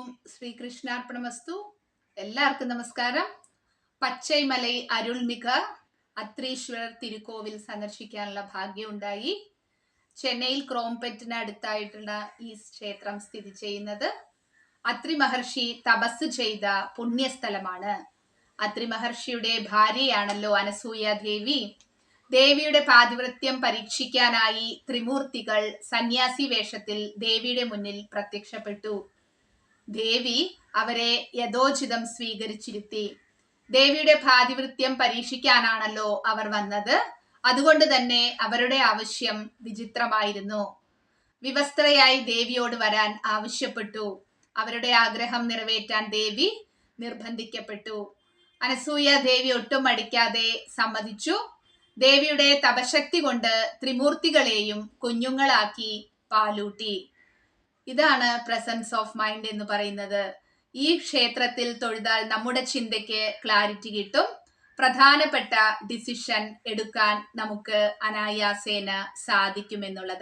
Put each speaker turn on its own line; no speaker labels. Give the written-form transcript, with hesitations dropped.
ഓം ശ്രീകൃഷ്ണാർപ്പണമസ്തു. എല്ലാവർക്കും നമസ്കാരം. പച്ചൈമലൈ അരുൾമിക അത്രീശ്വരർ തിരുക്കോവിൽ സന്ദർശിക്കാനുള്ള ഭാഗ്യം ഉണ്ടായി. ചെന്നൈയിൽ ക്രോംപെറ്റിന് അടുത്തായിട്ടുള്ള ഈ ക്ഷേത്രം സ്ഥിതി ചെയ്യുന്നത് അത്രി മഹർഷി തപസ് ചെയ്ത പുണ്യസ്ഥലമാണ്. അത്രി മഹർഷിയുടെ ഭാര്യയാണല്ലോ അനസൂയ ദേവി. ദേവിയുടെ പാതിവൃത്യം പരീക്ഷിക്കാനായി ത്രിമൂർത്തികൾ സന്യാസി വേഷത്തിൽ ദേവിയുടെ മുന്നിൽ പ്രത്യക്ഷപ്പെട്ടു. ദേവി അവരെ യഥോചിതം സ്വീകരിച്ചിരുത്തി. ദേവിയുടെ പാതിവൃത്യം പരീക്ഷിക്കാനാണല്ലോ അവർ വന്നത്. അതുകൊണ്ട് തന്നെ അവരുടെ ആവശ്യം വിചിത്രമായിരുന്നു. വിവസ്ത്രയായി ദേവിയോട് വരാൻ ആവശ്യപ്പെട്ടു. അവരുടെ ആഗ്രഹം നിറവേറ്റാൻ ദേവി നിർബന്ധിക്കപ്പെട്ടു. അനസൂയ ദേവി ഒട്ടും മടിക്കാതെ സമ്മതിച്ചു. ദേവിയുടെ തപശക്തി കൊണ്ട് ത്രിമൂർത്തികളെയും കുഞ്ഞുങ്ങളാക്കി പാലൂട്ടി. ഇതാണ് പ്രസൻസ് ഓഫ് മൈൻഡ് എന്ന് പറയുന്നത്. ഈ ക്ഷേത്രത്തിൽ തൊഴുതാൽ നമ്മുടെ ചിന്തയ്ക്ക് ക്ലാരിറ്റി കിട്ടും. പ്രധാനപ്പെട്ട ഡിസിഷൻ എടുക്കാൻ നമുക്ക് അനായാസേന സാധിക്കുമെന്നുള്ളത്.